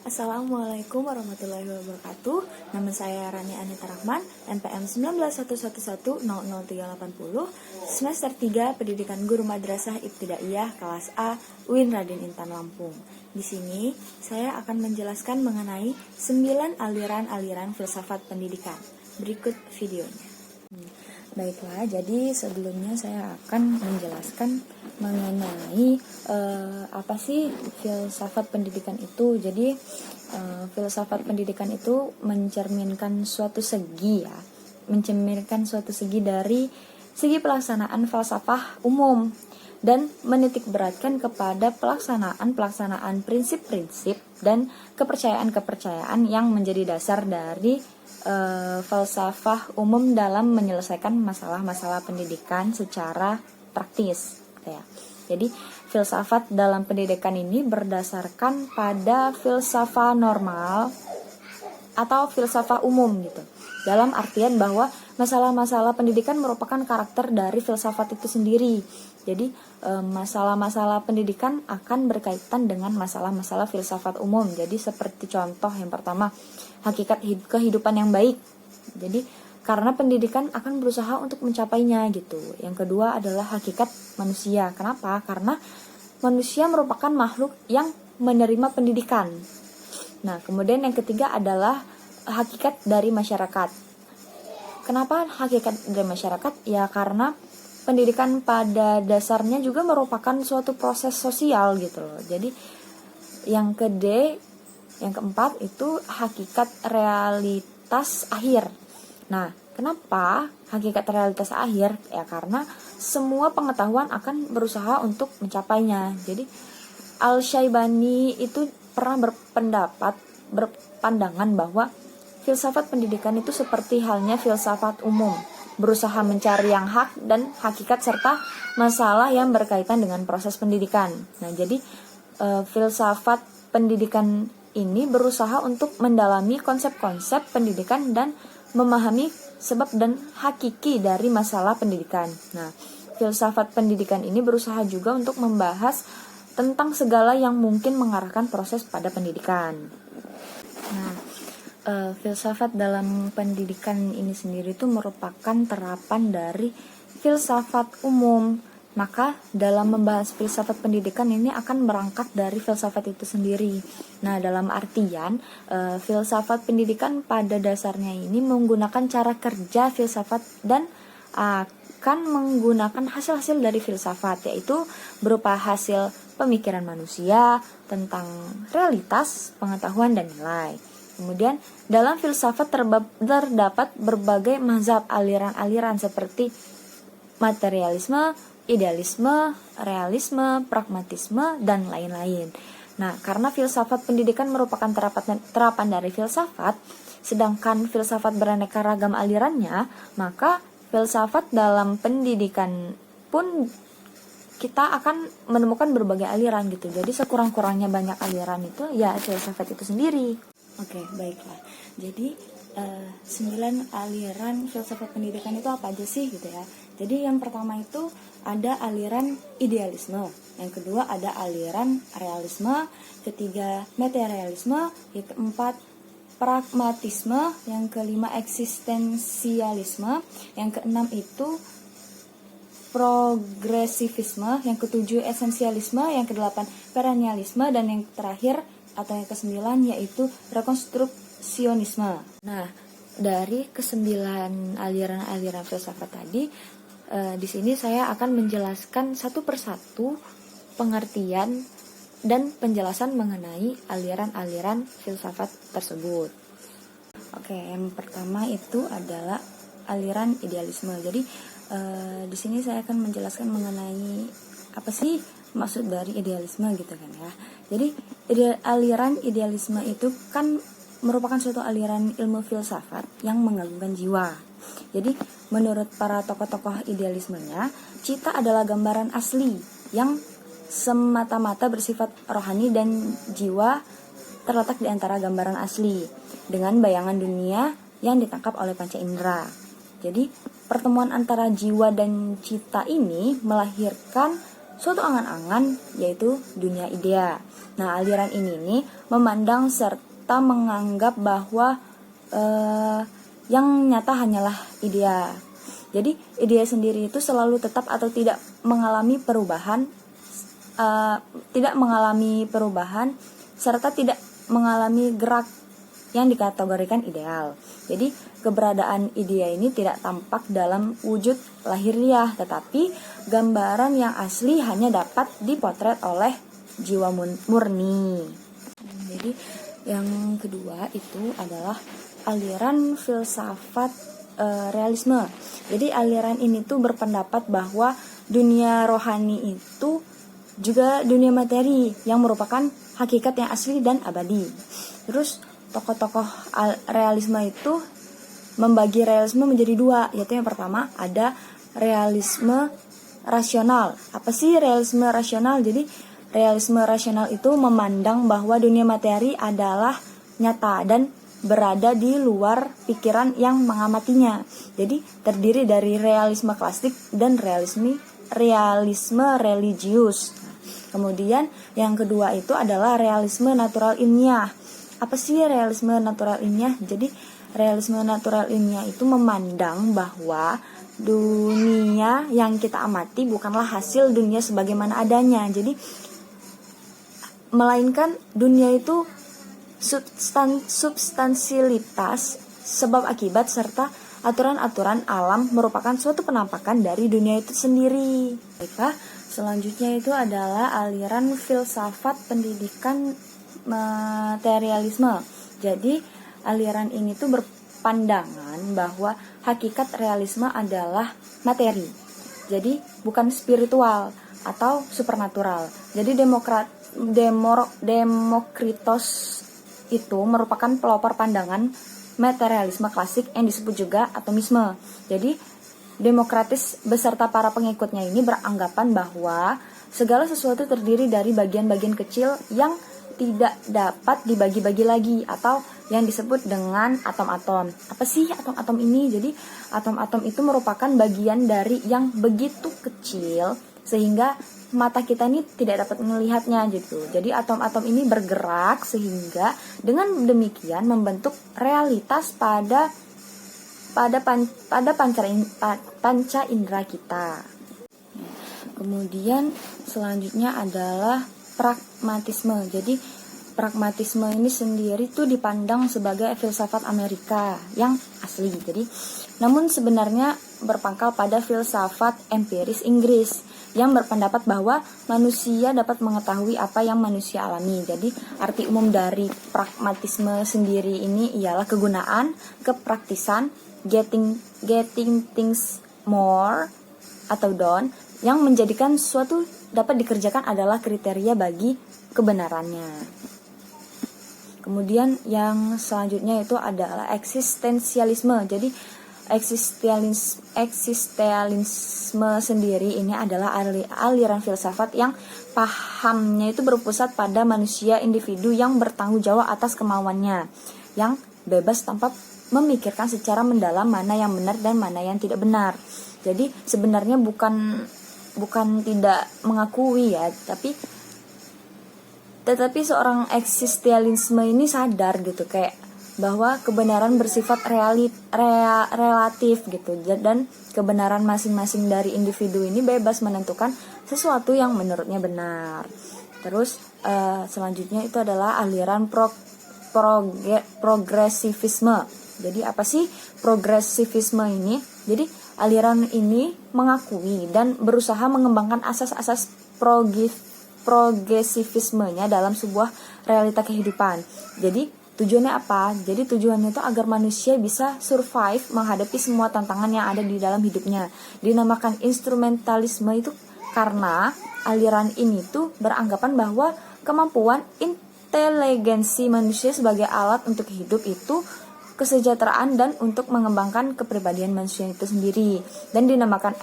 Assalamualaikum warahmatullahi wabarakatuh. Nama saya Rani Anita Rahman, NPM 1911100380, semester 3 Pendidikan Guru Madrasah Ibtidaiyah kelas A, UIN Raden Intan Lampung. Di sini saya akan menjelaskan mengenai 9 aliran-aliran filsafat pendidikan. Berikut videonya. Baiklah, jadi sebelumnya saya akan menjelaskan mengenai apa sih filsafat pendidikan itu. Jadi filsafat pendidikan itu mencerminkan suatu segi dari segi pelaksanaan falsafah umum dan menitik beratkan kepada pelaksanaan prinsip-prinsip dan kepercayaan-kepercayaan yang menjadi dasar dari falsafah umum dalam menyelesaikan masalah-masalah pendidikan secara praktis, gitu ya. Jadi filsafat dalam pendidikan ini berdasarkan pada filsafat normal atau filsafat umum gitu. Dalam artian bahwa masalah-masalah pendidikan merupakan karakter dari filsafat itu sendiri. Jadi masalah-masalah pendidikan akan berkaitan dengan masalah-masalah filsafat umum. Jadi seperti contoh yang pertama, hakikat kehidupan yang baik. Jadi karena pendidikan akan berusaha untuk mencapainya gitu. Yang kedua adalah hakikat manusia. Kenapa? Karena manusia merupakan makhluk yang menerima pendidikan. Nah, kemudian yang ketiga adalah hakikat dari masyarakat. Kenapa hakikat dari masyarakat? Ya karena pendidikan pada dasarnya juga merupakan suatu proses sosial gitu loh. Jadi yang keempat itu hakikat realitas akhir. Nah, kenapa hakikat realitas akhir? Ya karena semua pengetahuan akan berusaha untuk mencapainya. Jadi Al-Syaibani itu pernah berpandangan bahwa filsafat pendidikan itu seperti halnya filsafat umum, berusaha mencari yang hak dan hakikat serta masalah yang berkaitan dengan proses pendidikan. Nah, jadi filsafat pendidikan ini berusaha untuk mendalami konsep-konsep pendidikan dan memahami sebab dan hakiki dari masalah pendidikan. Nah, filsafat pendidikan ini berusaha juga untuk membahas tentang segala yang mungkin mengarahkan proses pada pendidikan. Nah, filsafat dalam pendidikan ini sendiri itu merupakan terapan dari filsafat umum. Maka dalam membahas filsafat pendidikan ini akan berangkat dari filsafat itu sendiri. Nah, dalam artian filsafat pendidikan pada dasarnya ini menggunakan cara kerja filsafat dan akan menggunakan hasil-hasil dari filsafat, yaitu berupa hasil pemikiran manusia tentang realitas, pengetahuan, dan nilai. Kemudian dalam filsafat terdapat berbagai mazhab aliran-aliran seperti materialisme, idealisme, realisme, pragmatisme, dan lain-lain. Nah, karena filsafat pendidikan merupakan terapan dari filsafat, sedangkan filsafat beraneka ragam alirannya, maka filsafat dalam pendidikan pun kita akan menemukan berbagai aliran gitu. Jadi sekurang-kurangnya banyak aliran itu ya filsafat itu sendiri. Oke, baiklah. Jadi 9 aliran filsafat pendidikan itu apa aja sih gitu ya. Jadi yang pertama itu ada aliran idealisme, yang kedua ada aliran realisme, ketiga materialisme, yang keempat pragmatisme, yang kelima eksistensialisme, yang keenam itu progresivisme, yang ketujuh esensialisme, yang kedelapan perennialisme, dan yang terakhir atau yang kesembilan yaitu rekonstruksionisme. Nah, dari kesembilan aliran-aliran filsafat tadi, di sini saya akan menjelaskan satu persatu pengertian dan penjelasan mengenai aliran-aliran filsafat tersebut. Oke, yang pertama itu adalah aliran idealisme. Jadi di sini saya akan menjelaskan mengenai apa sih maksud dari idealisme gitu kan ya. Jadi aliran idealisme itu kan merupakan suatu aliran ilmu filsafat yang mengagumkan jiwa. Jadi menurut para tokoh-tokoh idealismenya, cita adalah gambaran asli yang semata-mata bersifat rohani dan jiwa terletak di antara gambaran asli dengan bayangan dunia yang ditangkap oleh panca indera. Jadi pertemuan antara jiwa dan cita ini melahirkan suatu angan-angan, yaitu dunia idea. Nah, aliran ini nih memandang serta menganggap bahwa yang nyata hanyalah idea. Jadi idea sendiri itu selalu tetap atau tidak mengalami perubahan, serta tidak mengalami gerak yang dikategorikan ideal. Jadi keberadaan idea ini tidak tampak dalam wujud lahiriah, tetapi gambaran yang asli hanya dapat dipotret oleh jiwa murni. Jadi yang kedua itu adalah aliran filsafat realisme. Jadi aliran ini tuh berpendapat bahwa dunia rohani itu juga dunia materi yang merupakan hakikat yang asli dan abadi. Terus tokoh-tokoh realisme itu membagi realisme menjadi dua, yaitu yang pertama ada realisme rasional. Apa sih realisme rasional? Jadi realisme rasional itu memandang bahwa dunia materi adalah nyata dan berada di luar pikiran yang mengamatinya. Jadi terdiri dari realisme klasik dan realisme religius. Kemudian yang kedua itu adalah realisme natural ilmiah. Apa sih realisme natural ilmiah? Jadi realisme natural ilmiah itu memandang bahwa dunia yang kita amati bukanlah hasil dunia sebagaimana adanya. Jadi melainkan dunia itu substansialitas, sebab akibat serta aturan-aturan alam merupakan suatu penampakan dari dunia itu sendiri. Baiklah, selanjutnya itu adalah aliran filsafat pendidikan materialisme. Jadi aliran ini tuh berpandangan bahwa hakikat realisme adalah materi. Jadi bukan spiritual atau supernatural. Jadi Demokritos itu merupakan pelopor pandangan materialisme klasik yang disebut juga atomisme. Jadi Demokratis beserta para pengikutnya ini beranggapan bahwa segala sesuatu terdiri dari bagian-bagian kecil yang tidak dapat dibagi-bagi lagi atau yang disebut dengan atom-atom. Apa sih atom-atom ini? Jadi atom-atom itu merupakan bagian dari yang begitu kecil sehingga mata kita ini tidak dapat melihatnya gitu. Jadi atom-atom ini bergerak sehingga dengan demikian membentuk realitas pada panca indera kita. Kemudian selanjutnya adalah pragmatisme. Jadi pragmatisme ini sendiri tuh dipandang sebagai filsafat Amerika yang asli. Jadi namun sebenarnya berpangkal pada filsafat empiris Inggris yang berpendapat bahwa manusia dapat mengetahui apa yang manusia alami. Jadi arti umum dari pragmatisme sendiri ini ialah kegunaan, kepraktisan, getting things more atau done, yang menjadikan suatu dapat dikerjakan adalah kriteria bagi kebenarannya. Kemudian yang selanjutnya itu adalah eksistensialisme. Jadi eksistensialisme sendiri ini adalah aliran filsafat yang pahamnya itu berpusat pada manusia individu yang bertanggung jawab atas kemauannya, yang bebas tanpa memikirkan secara mendalam mana yang benar dan mana yang tidak benar. Jadi sebenarnya bukan tidak mengakui ya, tetapi seorang eksistensialisme ini sadar gitu, kayak bahwa kebenaran bersifat relatif gitu, dan kebenaran masing-masing dari individu ini bebas menentukan sesuatu yang menurutnya benar. Terus selanjutnya itu adalah aliran progresivisme. Jadi apa sih progresivisme ini? Jadi aliran ini mengakui dan berusaha mengembangkan asas-asas progresivismenya dalam sebuah realita kehidupan. Jadi tujuannya apa? Jadi tujuannya itu agar manusia bisa survive menghadapi semua tantangan yang ada di dalam hidupnya. Dinamakan instrumentalisme itu karena aliran ini tuh beranggapan bahwa kemampuan inteligensi manusia sebagai alat untuk hidup itu kesejahteraan dan untuk mengembangkan kepribadian manusia itu sendiri. Dan dinamakan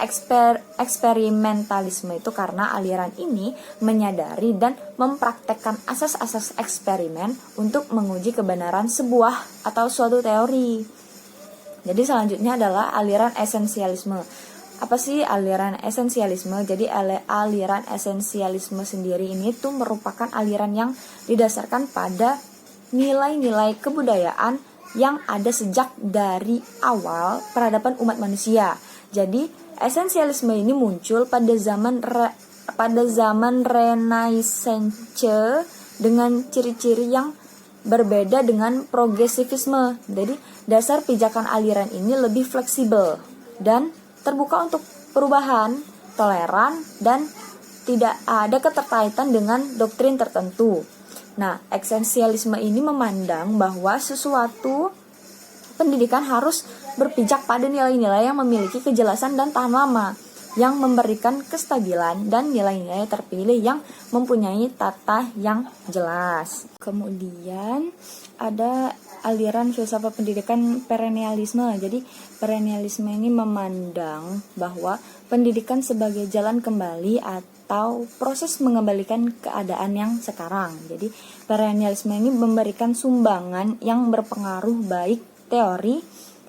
eksperimentalisme itu karena aliran ini menyadari dan mempraktekkan asas-asas eksperimen untuk menguji kebenaran sebuah atau suatu teori. Jadi selanjutnya adalah aliran esensialisme. Apa sih aliran esensialisme? Jadi aliran esensialisme sendiri ini tuh merupakan aliran yang didasarkan pada nilai-nilai kebudayaan yang ada sejak dari awal peradaban umat manusia. Jadi esensialisme ini muncul pada zaman Renaissance dengan ciri-ciri yang berbeda dengan progresivisme. Jadi dasar pijakan aliran ini lebih fleksibel dan terbuka untuk perubahan, toleran, dan tidak ada keterkaitan dengan doktrin tertentu. Nah, esensialisme ini memandang bahwa sesuatu pendidikan harus berpijak pada nilai-nilai yang memiliki kejelasan dan tahan lama, yang memberikan kestabilan, dan nilai-nilai terpilih yang mempunyai tata yang jelas. Kemudian ada aliran filsafat pendidikan perennialisme. Jadi perennialisme ini memandang bahwa pendidikan sebagai jalan kembali atau proses mengembalikan keadaan yang sekarang. Jadi perennialisme ini memberikan sumbangan yang berpengaruh baik teori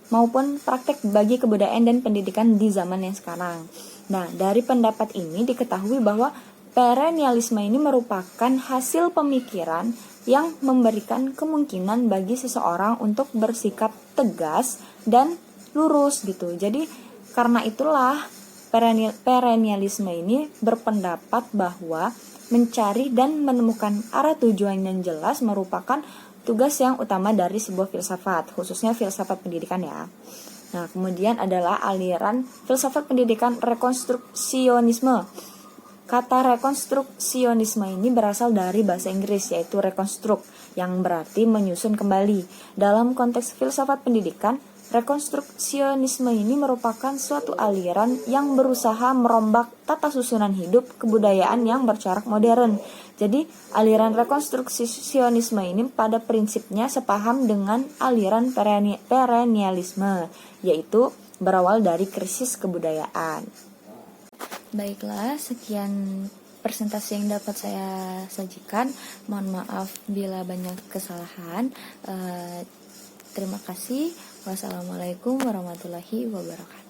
maupun praktek bagi kebudayaan dan pendidikan di zaman yang sekarang. Nah, dari pendapat ini diketahui bahwa perennialisme ini merupakan hasil pemikiran yang memberikan kemungkinan bagi seseorang untuk bersikap tegas dan lurus gitu. Jadi karena itulah perennialisme ini berpendapat bahwa mencari dan menemukan arah tujuan yang jelas merupakan tugas yang utama dari sebuah filsafat, khususnya filsafat pendidikan ya. Nah, kemudian adalah aliran filsafat pendidikan rekonstruksionisme. Kata rekonstruksionisme ini berasal dari bahasa Inggris, yaitu reconstruct, yang berarti menyusun kembali. Dalam konteks filsafat pendidikan, rekonstruksionisme ini merupakan suatu aliran yang berusaha merombak tata susunan hidup kebudayaan yang bercorak modern. Jadi, aliran rekonstruksionisme ini pada prinsipnya sepaham dengan aliran perennialisme, yaitu berawal dari krisis kebudayaan. Baiklah, sekian presentasi yang dapat saya sajikan. Mohon maaf bila banyak kesalahan. Terima kasih. Wassalamualaikum warahmatullahi wabarakatuh.